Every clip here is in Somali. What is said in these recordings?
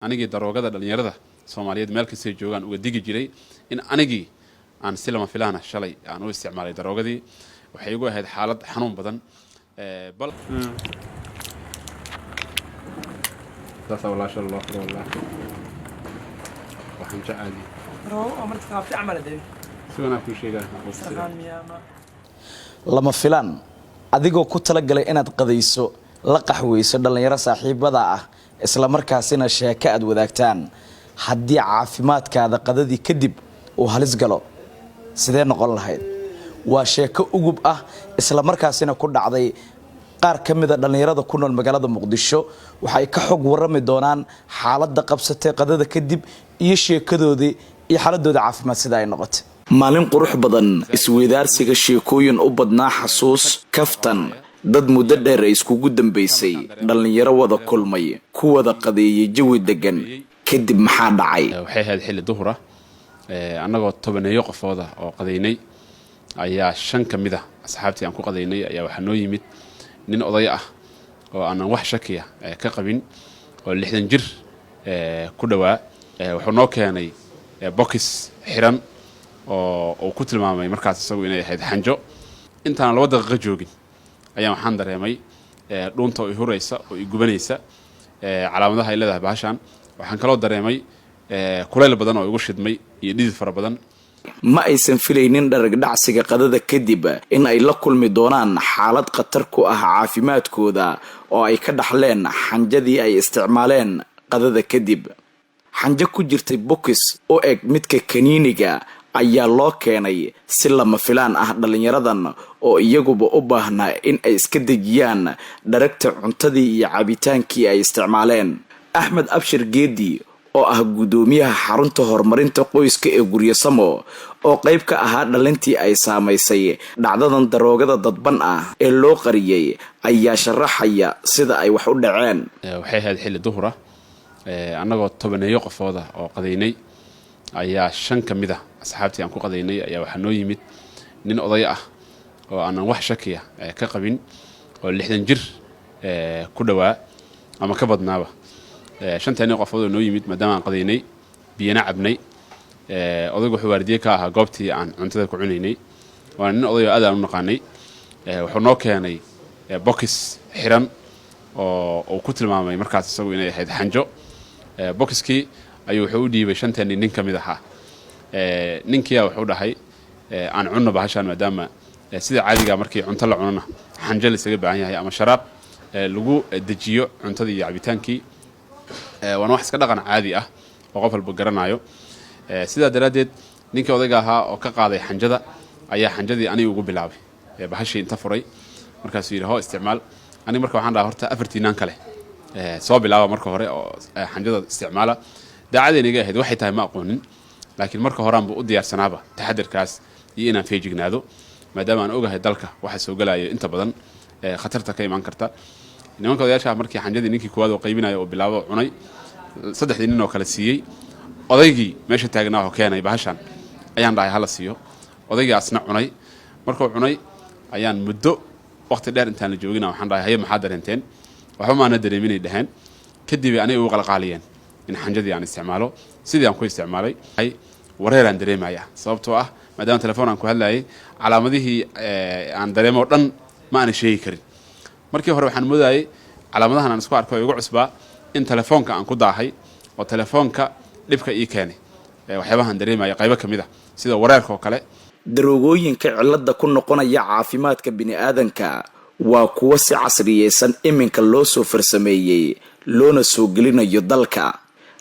anigii daroogada dhalinyarada Soomaaliyeed meel kasta joogan uga digi jiray in anigii aan si lama filaana shalay aan u isticmaalay daroogadii waxay igu ahayd xaalad xanuun badan bal taas wala sha Allah wallah waxaan jeclahay amarta qaabta amal day suuna ku sheegaa lama filaan adigoo ku tala galay inaad qadayso la qaxweyso dhalinyaro saaxiibada ah isla markaasina sheeko aad wadaagtaan haddii caafimaadkaada qadadii kadib uu halis galo sidee noqon lahayd waa sheeko ugub ah isla markaasina ku dhacday qaar ka mid ah dhalinyarada ku nool magaalada Muqdisho waxay ka xog warami doonaan xaaladda qabsatay qadada kadib iyo sheekadoodii iyo xaaladooda caafimaad sida ay noqotay maalin qurux badan isweydaarsiga sheekooyin u badnaa xasuus kaftan dad muddo dheer ay iskugu dambeysay dhalinyaro wada kulmay ku wada qadeeyay jawi degan kadib maxaa dhacay waxay ahayd xilli duhura annagoo tobaneeyo qofooda oo qadeynay ayaa 5 kamid ah asxaabtii aan ku qadeynay ayaa waxa noo yimid nin oday ah oo aan wax shakiya ka qabin oo 60 jir ku dhawaa wuxuu noo keenay box xiran oo ku tilmaamay markaas isagu inay ahayd xanjo intaan 2 daqiiqo joogin ayaan waxaan dareemay dhuunta oo huraysa oo gubanaysa calaamadaha ay leedahay baashan waxaan kaloo dareemay kuleyl badan oo igu shidmay iyo dhidid fara badan ma aysan filaynin dharag dhacsiga qadada kadib in ay la kulmi doonaan xaalad khatar ku ah caafimaadkooda oo ay ka dhaxleen xanjadii ay isticmaaleen qadada kadib xanjo ku jirtay box oo eg midka kaniiniga ayaa loo keenay si lama filaan ah dhalinyaradan oo iyaguba u baahnaa in ay iska dejiyaan dharagta cuntadii iyo cabitaankii ay isticmaaleen Axmed Abshir Geedi oo ah gudoomiyaha xarunta horumarinta qoyska ee Guryasamo oo qayb ka ahaa dhalintii ay saameysay dhacdadan daroogada dadban ah ee loo qariyay ayaa sharaxaya sida ay wax u dhaceen waxay ahayd xilli duhura annagoo tobaneeyo qofooda oo qadeynay ayaa 5 kamid ah asxaabtii aan ku qadeynay ayaa waxa noo yimid nin oday ah oo aan wax shakiya ka qabin oo 60 jir ku dhawaa ama ka badnaaba 5 qofood oo noo yimid maadaama aan qadeynay biyana cabnay odaygu wuxuu waardiye ka ahaa goobtii aan cuntada ku cunaynay waa nin oday oo aad aan u naqaanay wuxuu noo keenay box xiran oo ku tilmaamay markaas isagu inay ahayd xanjo boxkii ayuu wuxuu u dhiibay 5 nin kamid ah ninkii wuxuu dhahay aan cunno bahashan maadaama sida caadiga markii cunto la cunana xanjo la isaga baahan yahay ama sharaab lagu dejiyo cuntadii iyo cabitaankii wana wax iska dhaqan caadi ah oo qof walba garanayo sida daraadeed ninkii odayga ahaa oo ka qaaday xanjada ayaa xanjadii aniga ugu bilaabay bahashii inta furay markaas uu yiraahdo isticmaal aniga marka waxaan dhahay horta afartiinaan kale soo bilaaba marka hore oo xanjada isticmaala daacadeenayga ahayd waxay tahay ma aqoonin laakiin marka hore aan u diyaarsanaaba taxadarkaas iyo inaan feejignaado maadaama aan ogahay dalka waxa soo galaya inta badan khatarta ka iman karta nimanka odayaasha markii xanjadii ninkii kuwaad oo qaybinayo oo bilaabo cunay 3 nin oo kala siiyay odaygii meesha taagnaa oo keenay bahashan ayaan dhahay hala siiyo odaygii asna cunay markuu cunay ayaan muddo waqti dheer intaan la joogina waxaan dhahay hay maxaa dareenteen waxba ma ana dareeminay dhahan kadib aniga ugu qalqaaliyeen in xanjadii aan isticmaalo sidii aan ku isticmaalay ay wareeraan dareemaya sababtoo ah maadaama telefoon aan ku hadlayay calaamadihii aan dareemo dhan ma ana sheegi karin markii hore waxaan moodayay calaamadahan aan isku arko igu cusbaa in telefoonka aan ku daahay oo telefoonka dhibka ii keenay waxyaabahan dareemaya qaybo kamid ah sida wareerka oo kale daroogooyinka cilada ku noqonaya caafimaadka bini'aadanka waa kuwa si casriyeysan iminka loo soo farsameeyay loona soo gelinayo dalka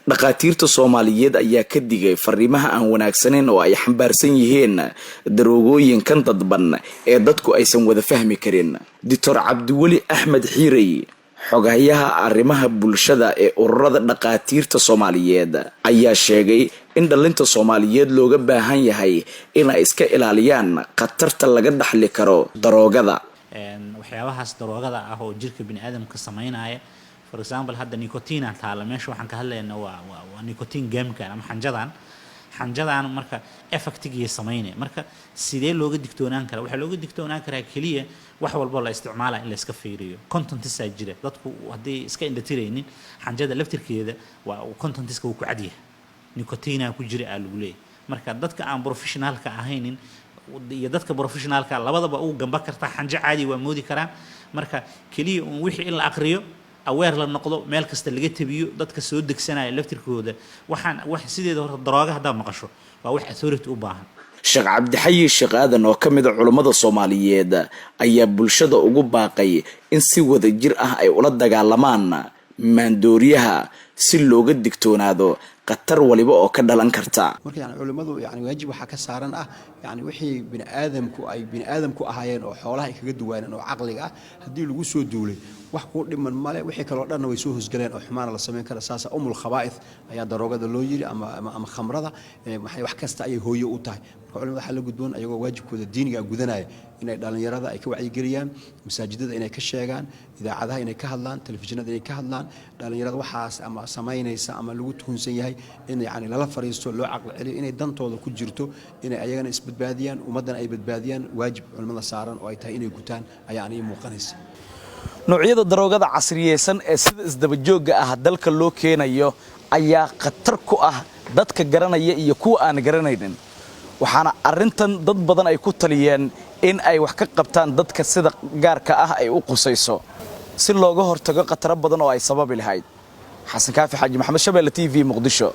dhaqaatiirta Soomaaliyeed ayaa ka digay fariimaha aan wanaagsaneyn oo ay xambaarsan yihiin daroogooyinkan dadban ee dadku aysan wada fahmi karin Dr. Cabdiwali Axmed Xiirey xogayaha arrimaha bulshada ee ururada dhaqaatiirta Soomaaliyeed ayaa sheegay in dhalinta Soomaaliyeed looga baahan yahay in ay iska ilaaliyaan khatarta laga dhaxli karo daroogada waxyaabahaas daroogada ah oo jirka bini'aadamka sameynaya for example hadda nicotine taala meesha waxaan ka hadlaynaa waa nicotine game-ka ama xanjadan xanjadaan marka effectigiisa sameynay marka sidee looga digtoonaan karaa waxa looga digtoonaan karaa kaliya wax walba la isticmaalaa in la iska fiiriyo contentiska jira dadku haddii iska indhatiraynin xanjada laftirkeeda waa contentiska uu ku cad yahay nicotine ku jira aa lagu leeyahay marka dadka aan professionalka ahaynin iyo dadka professionalka labadaba uu gamba karta xanjo caadi waa moodi karaan marka kaliya wixii in la aqriyo aware la noqdo meel kasta laga tabiyo dadka soo degsanaya laftirkooda wax sideeda hore darooga hadaa maqasho waa wax authority u baahan sheekh cabdixayi sheekh aadan oo kamid ah culimada Soomaaliyeed ayaa bulshada ugu baaqay in si wada jir ah ay ula dagaalamaan maandooriyaha si looga digtoonaado qatar waliba oo ka dhalan karta marka yani culimadu yani waajib waxa ka saaran ah yani wixii bini'aadamku ahaayeen oo xoolaha ay kaga duwanaan oo aqliga ah hadii lagu soo duulay wax ku dhiman male wixii kale oo dhan way soo hosgaleen oo xumaan la sameyn kara saasa umul khabaa'ith ayaa daroogada loo yiri ama khamrada wax kasta ay hooyo u tahay culimada waxa la gudboon ayagoo waajibkooda diiniga gudanaya inay dhalinyarada ay ka wacyigeliyaan masaajidada inay ka sheegaan idaacadaha inay ka hadlaan telefishinada inay ka hadlaan dhalinyarada waxaas ama sameynaysa ama lagu tuhunsan yahay in yani lala fariisto loo aqal celiyo inay dantooda ku jirto inay ayagana isbadbaadiyaan ummadana ay badbaadiyaan waajib culimada saaran oo ay tahay inay gutaan ayaa aniga muuqanaysa noocyada daroogada casriyeysan ee sida isdaba joogga ah dalka loo keenayo ayaa khatar ku ah dadka garanaya iyo kuwa aan garanaynin waxaana arintan dad badan ay ku taliyeen in ay wax ka qabtaan dadka sida gaarka ah ay u qusayso si looga hortago khatar badan oo ay sababi lahayd xasan kaafi xaaji maxamed shabeelle TV Muqdisho